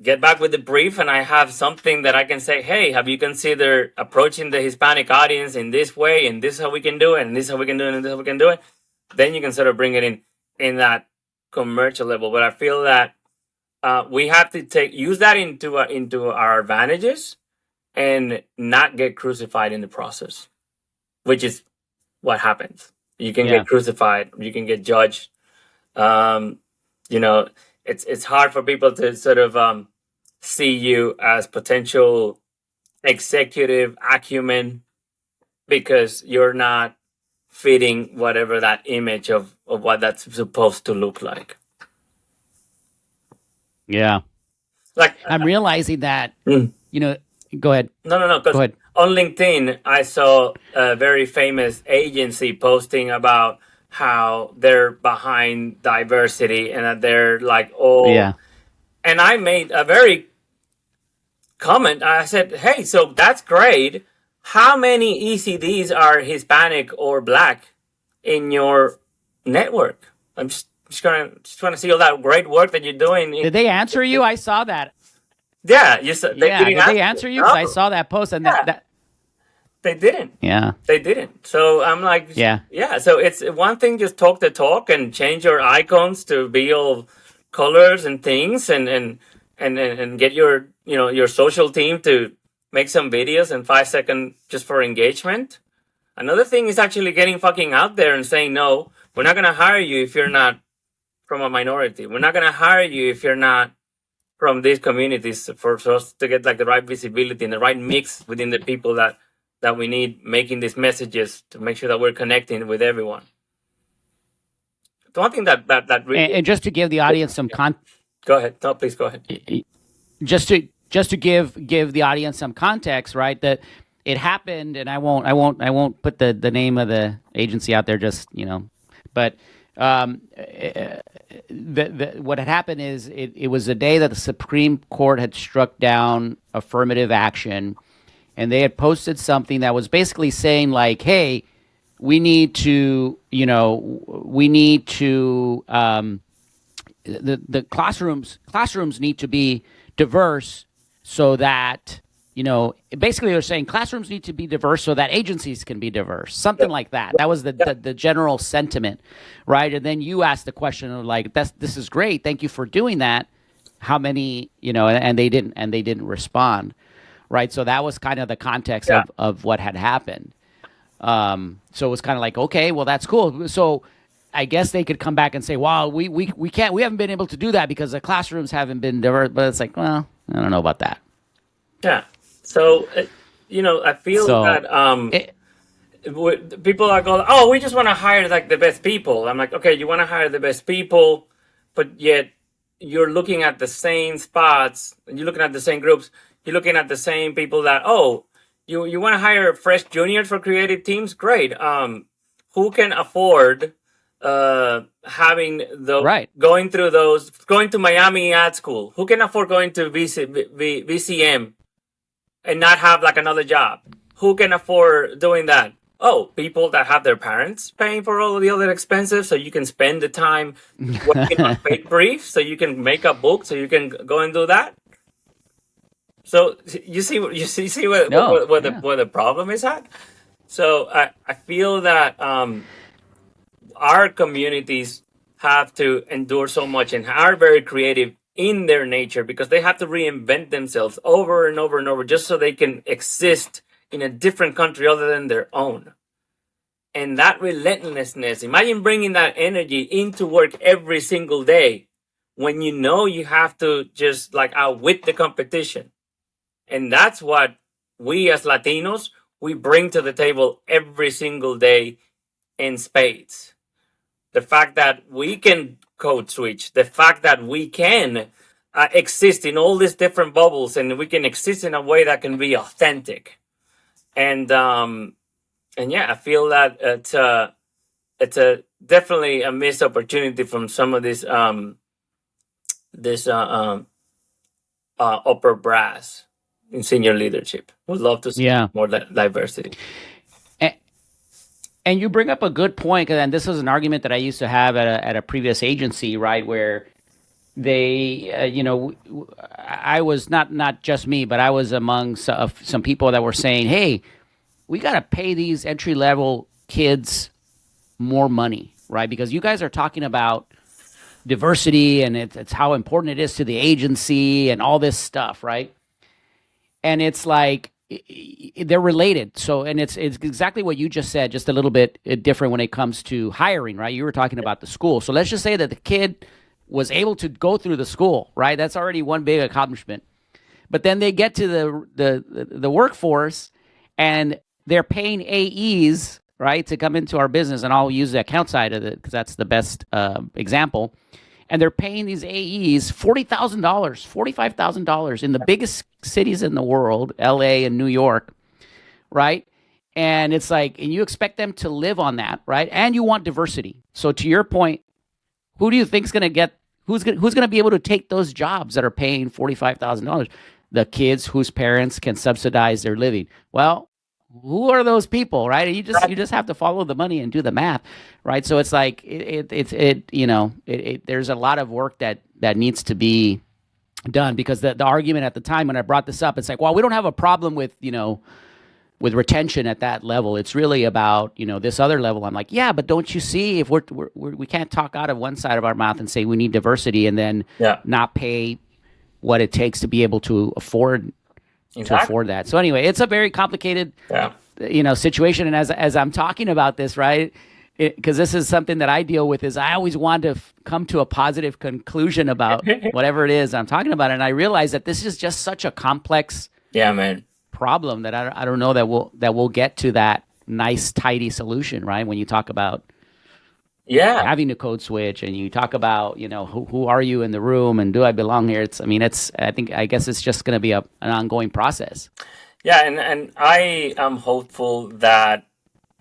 Get back with the brief and I have something that I can say, hey, have you considered approaching the Hispanic audience in this way, and this is how we can do it, and this is how we can do it, and this is how we can do it? Then you can sort of bring it in that commercial level. But I feel that we have to use that into our advantages and not get crucified in the process, which is what happens. You can get crucified, you can get judged. It's hard for people to sort of see you as potential executive acumen because you're not fitting whatever that image of what that's supposed to look like. Yeah. Like I'm realizing that, go ahead. No. Go ahead. On LinkedIn, I saw a very famous agency posting about how they're behind diversity and that they're like, oh, Yeah. and I made a very comment. I said, hey, so that's great. How many ECDs are Hispanic or black in your network? I'm just trying to see all that great work that you're doing. Did they answer you? I saw that. Yeah, you said they Yeah. didn't Did they answer. answer you? Because I No, saw that post and yeah, that. they didn't. Yeah. They didn't. So I'm like, Yeah. yeah. So it's one thing, just talk the talk and change your icons to be all colors and things, and get your your social team to make some videos in 5 seconds just for engagement. Another thing is actually getting fucking out there and saying, no, we're not gonna hire you if you're not from a minority. We're not gonna hire you if you're not from these communities, for us to get like the right visibility and the right mix within the people that we need making these messages to make sure that we're connecting with everyone. The one thing that really, And just to give the audience some go ahead. No, please go ahead. just to give the audience some context, right? That it happened, and I won't put the name of the agency out there, just but what had happened is it was the day that the Supreme Court had struck down affirmative action, and they had posted something that was basically saying like, hey, we need to the classrooms need to be diverse so that basically they're saying classrooms need to be diverse so that agencies can be diverse, something like that. That was the general sentiment, right? And then you asked the question of like, this is great, thank you for doing that. How many, and they didn't respond, right? So that was kind of the context of what had happened. So it was kind of like, okay, well, that's cool. So I guess they could come back and say, wow, we haven't been able to do that because the classrooms haven't been diverse. But it's like, well, I don't know about that. Yeah. So I feel that people are going, oh, we just want to hire like the best people. I'm like, okay, you want to hire the best people, but yet you're looking at the same spots, you're looking at the same groups, you're looking at the same people that, oh, you want to hire fresh juniors for creative teams? Great. Who can afford having the going to Miami ad school? Who can afford going to VCM and not have like another job? Who can afford doing that? Oh, people that have their parents paying for all of the other expenses, so you can spend the time working on fake briefs, so you can make a book, so you can go and do that. So you see where the problem is at. So I feel that our communities have to endure so much and are very creative in their nature because they have to reinvent themselves over and over and over just so they can exist in a different country other than their own. And that relentlessness, imagine bringing that energy into work every single day when you have to just like outwit the competition. And that's what we as Latinos, we bring to the table every single day in spades. The fact that we can code switch, the fact that we can exist in all these different bubbles and we can exist in a way that can be authentic. And yeah, I feel that it's a definitely a missed opportunity from some of this upper brass in senior leadership. Would love to see more diversity. And you bring up a good point, and this was an argument that I used to have at a previous agency, right, where they, I was not just me, but I was among some people that were saying, hey, we got to pay these entry-level kids more money, right? Because you guys are talking about diversity and it's how important it is to the agency and all this stuff, right? And it's like they're related. So, and it's exactly what you just said, just a little bit different when it comes to hiring, right? You were talking about the school. So let's just say that the kid was able to go through the school, right? That's already one big accomplishment. But then they get to the workforce and they're paying AEs, right, to come into our business. And I'll use the account side of it because that's the best example. And they're paying these AEs $40,000, $45,000 in the biggest cities in the world, LA and New York, right? And it's like, and you expect them to live on that, right? And you want diversity. So to your point, who do you think's going to get? Who's going to be able to take those jobs that are paying $45,000? The kids whose parents can subsidize their living. Well, who are those people, right? And you just have to follow the money and do the math, right? So it's like there's a lot of work that needs to be done, because the argument at the time when I brought this up, it's like, well, we don't have a problem with with retention at that level. It's really about this other level. I'm like, yeah, but don't you see, if we can't talk out of one side of our mouth and say we need diversity and then not pay what it takes to be able to afford that. So anyway, it's a very complicated situation. And as I'm talking about this, right, because this is something that I deal with, is I always want to come to a positive conclusion about whatever it is I'm talking about, and I realize that this is just such a complex problem that I don't know that we'll get to that nice tidy solution, right? When you talk about having to code switch, and you talk about who are you in the room, and do I belong here? I guess it's just going to be an ongoing process. And I am hopeful that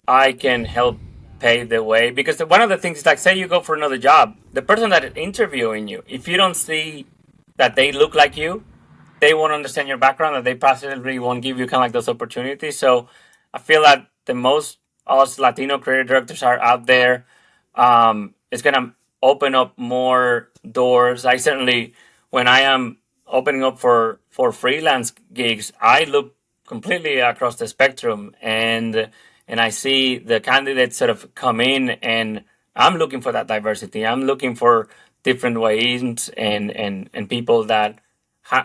I can help pave the way, because one of the things is, like, say you go for another job, the person that is interviewing you, if you don't see that they look like you, they won't understand your background, and they possibly won't give you kind of like those opportunities. So I feel that the most us Latino creative directors are out there, it's going to open up more doors. I certainly, when I am opening up for freelance gigs, I look completely across the spectrum, and I see the candidates sort of come in, and I'm looking for that diversity. I'm looking for different ways and people that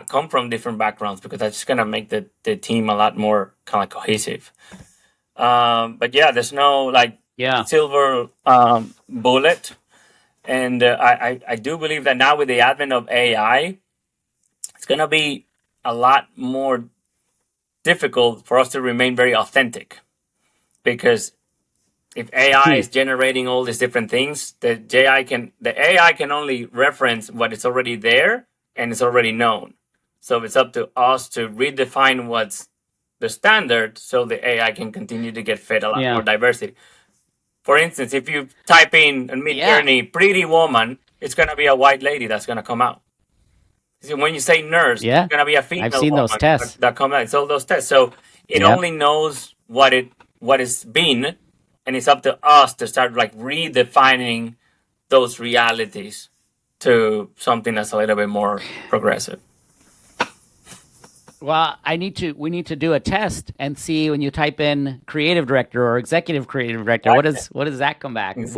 come from different backgrounds, because that's just going to make the team a lot more kind of cohesive. But there's no silver bullet. And I do believe that now, with the advent of AI, it's going to be a lot more difficult for us to remain very authentic. Because if AI is generating all these different things, the AI can only reference what is already there and it's already known. So it's up to us to redefine what's the standard, so the AI can continue to get fed a lot more diversity. For instance, if you type in Midjourney pretty woman, it's going to be a white lady that's going to come out. So when you say nurse, it's going to be a female. I've seen those tests that come out. It's all those tests. So it only knows what it's been, and it's up to us to start redefining those realities to something that's a little bit more progressive. Well, we need to do a test and see, when you type in creative director or executive creative director, what does that come back with?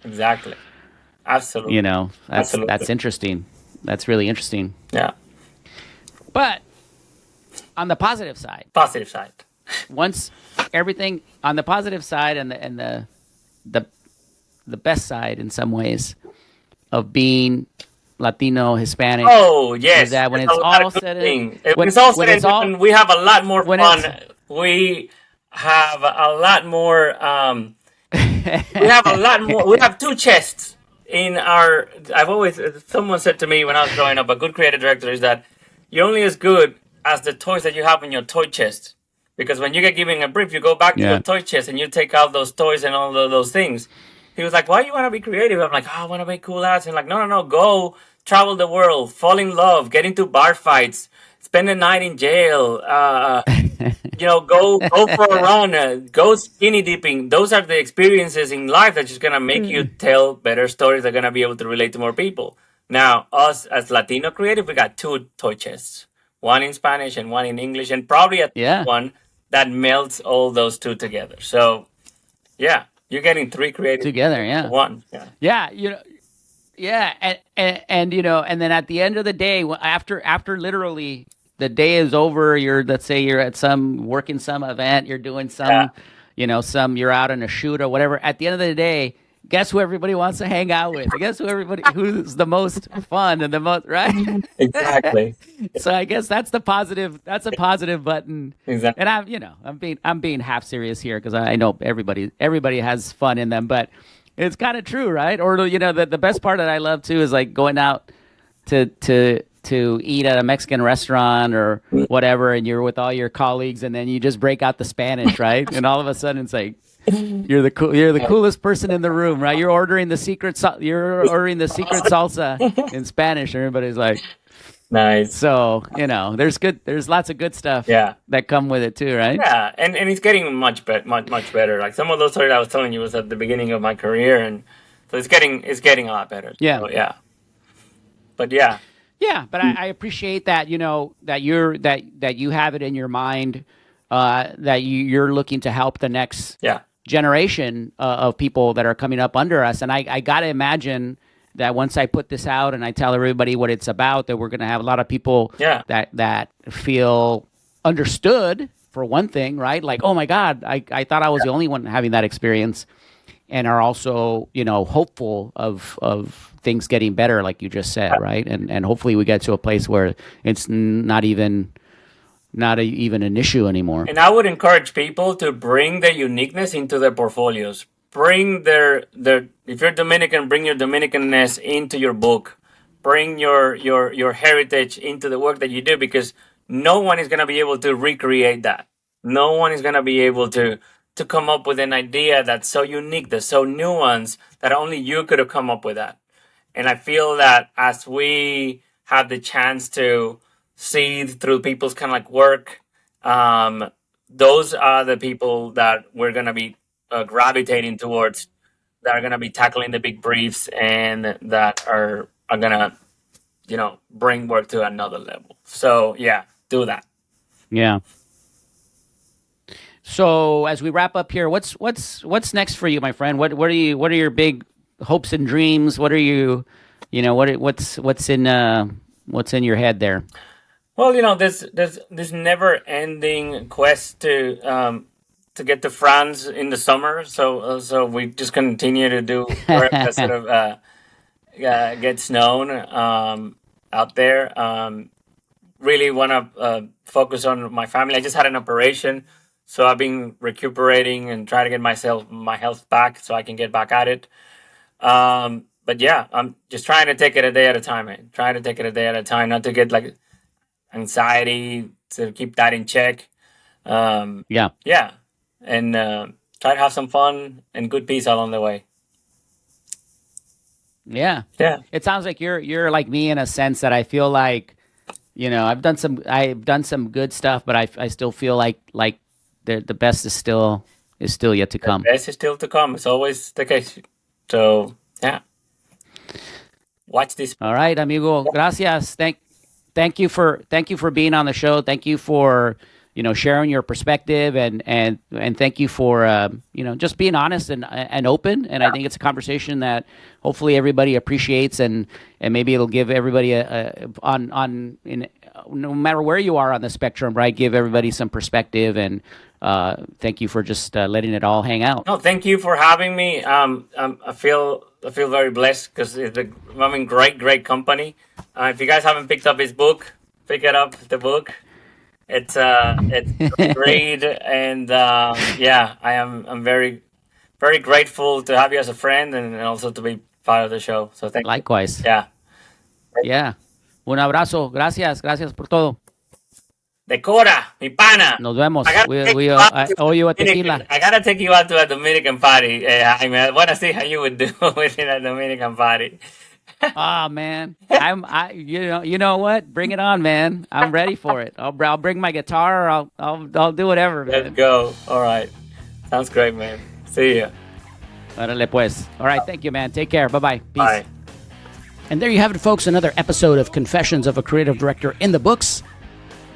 Exactly. Absolutely. That's interesting. That's really interesting. Yeah. But on the positive side. Once everything on the positive side and the best side in some ways of being Latino, Hispanic. Oh, yes. Is that when it's all said and done, we have a lot more fun. We have a lot more. We have a lot more. We have two chests in our. Someone said to me when I was growing up, a good creative director is that you're only as good as the toys that you have in your toy chest. Because when you get given a brief, you go back to your toy chest and you take out those toys and all of those things. He was like, why do you want to be creative? I'm like, I want to make cool ads. And like, no, go travel the world, fall in love, get into bar fights, spend a night in jail, go for a run, go skinny dipping. Those are the experiences in life that's just going to make you tell better stories that are going to be able to relate to more people. Now, us as Latino creative, we got two toy chests, one in Spanish and one in English, and probably one that melts all those two together. So, you're getting three creative together, one. And then at the end of the day, after literally the day is over, let's say you're at working some event, you're doing some, you're out on a shoot or whatever. At the end of the day, guess who everybody wants to hang out with? Guess who's the most fun and the most, right? Exactly. So I guess that's the positive. That's a positive button. Exactly. And I'm being half serious here because I know everybody has fun in them, but it's kind of true, right? Or the best part that I love too is like going out to to eat at a Mexican restaurant or whatever, and you're with all your colleagues, and then you just break out the Spanish, right? And all of a sudden, it's like you're the coolest person in the room, right? You're ordering the secret salsa in Spanish, and everybody's like, Nice. so there's lots of good stuff that come with it too, right? Yeah, and it's getting much better. Like some of those stories I was telling you was at the beginning of my career, and so it's getting a lot better. Yeah. So, yeah. But yeah. Yeah, but I appreciate that, that you have it in your mind, that you're looking to help the next generation of people that are coming up under us. And I got to imagine that once I put this out and I tell everybody what it's about, that we're going to have a lot of people that feel understood, for one thing, right? Like, oh my God, I thought I was the only one having that experience, and are also, hopeful of things getting better, like you just said, right? And hopefully we get to a place where it's not even an issue anymore. And I would encourage people to bring their uniqueness into their portfolios. Bring their if you're Dominican, bring your Dominicanness into your book. Bring your heritage into the work that you do, because no one is going to be able to recreate that. No one is going to be able to come up with an idea that's so unique, that's so nuanced, that only you could have come up with that. And I feel that as we have the chance to see through people's kind of like work, those are the people that we're going to be gravitating towards, that are going to be tackling the big briefs, and that are going to, bring work to another level. So yeah, do that. Yeah. So as we wrap up here, what's next for you, my friend? What are your big hopes and dreams? What are you, what's in your head there? Well, this never-ending quest to get to France in the summer. So we just continue to do work that sort of gets known out there. Really want to focus on my family. I just had an operation, so I've been recuperating and trying to get my health back so I can get back at it. But yeah, I'm just trying to take it a day at a time, man. Trying to take it a day at a time, not to get like anxiety, to keep that in check. Yeah. And try to have some fun and good peace along the way. Yeah. It sounds like you're like me in a sense that I feel like, I've done some good stuff, but I still feel like the best is still yet to come. The best is still to come. It's always the case. So yeah. Watch this. All right, amigo. Gracias. Thank you for being on the show. Thank you for sharing your perspective, and thank you for just being honest and open. And I think it's a conversation that hopefully everybody appreciates, and maybe it'll give everybody no matter where you are on the spectrum, right? Give everybody some perspective, and thank you for just letting it all hang out. No, thank you for having me. I feel very blessed because I'm in great company. If you guys haven't picked up his book, pick it up. The book. It's great, and I'm very grateful to have you as a friend, and also to be part of the show. So thank you. Likewise. Yeah. Un abrazo. Gracias por todo. Decora, mi pana. Nos vemos. I owe you a tequila. I gotta take you out to a Dominican party. I want to see how you would do within a Dominican party. Oh man, you know what? Bring it on, man. I'm ready for it. I'll bring my guitar. I'll do whatever, man. Let's go. All right. Sounds great, man. See ya. Órale pues. All right, thank you, man. Take care. Bye-bye. Peace. Bye. And there you have it, folks. Another episode of Confessions of a Creative Director in the books.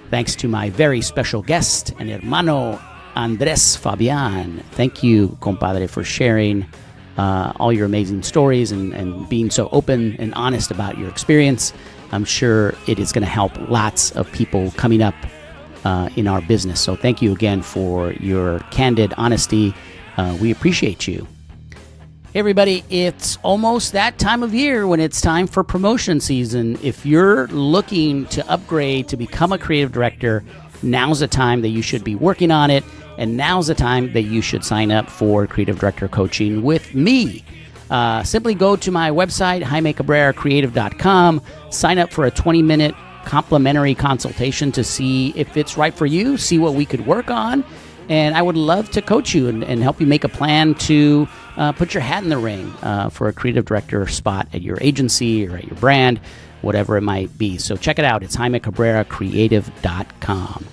Thanks to my very special guest and hermano, Andres Fabian. Thank you, compadre, for sharing all your amazing stories and being so open and honest about your experience. I'm sure it is going to help lots of people coming up in our business. So thank you again for your candid honesty. We appreciate you. Hey everybody, it's almost that time of year when it's time for promotion season. If you're looking to upgrade to become a creative director, now's the time that you should be working on it, and now's the time that you should sign up for creative director coaching with me. simply go to my website, jaimecabreracreative.com, sign up for a 20-minute complimentary consultation to see if it's right for you, see what we could work on. And I would love to coach you and help you make a plan to put your hat in the ring for a creative director spot at your agency or at your brand, whatever it might be. So check it out. It's jaimecabreracreative.com.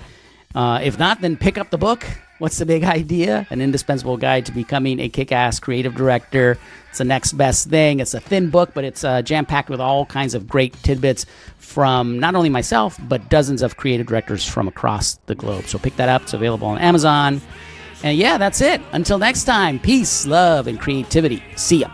If not, then pick up the book. What's the Big Idea? An indispensable guide to becoming a kick-ass creative director. It's the next best thing. It's a thin book, but it's jam-packed with all kinds of great tidbits from not only myself, but dozens of creative directors from across the globe. So pick that up. It's available on Amazon. And yeah, that's it. Until next time, peace, love, and creativity. See ya.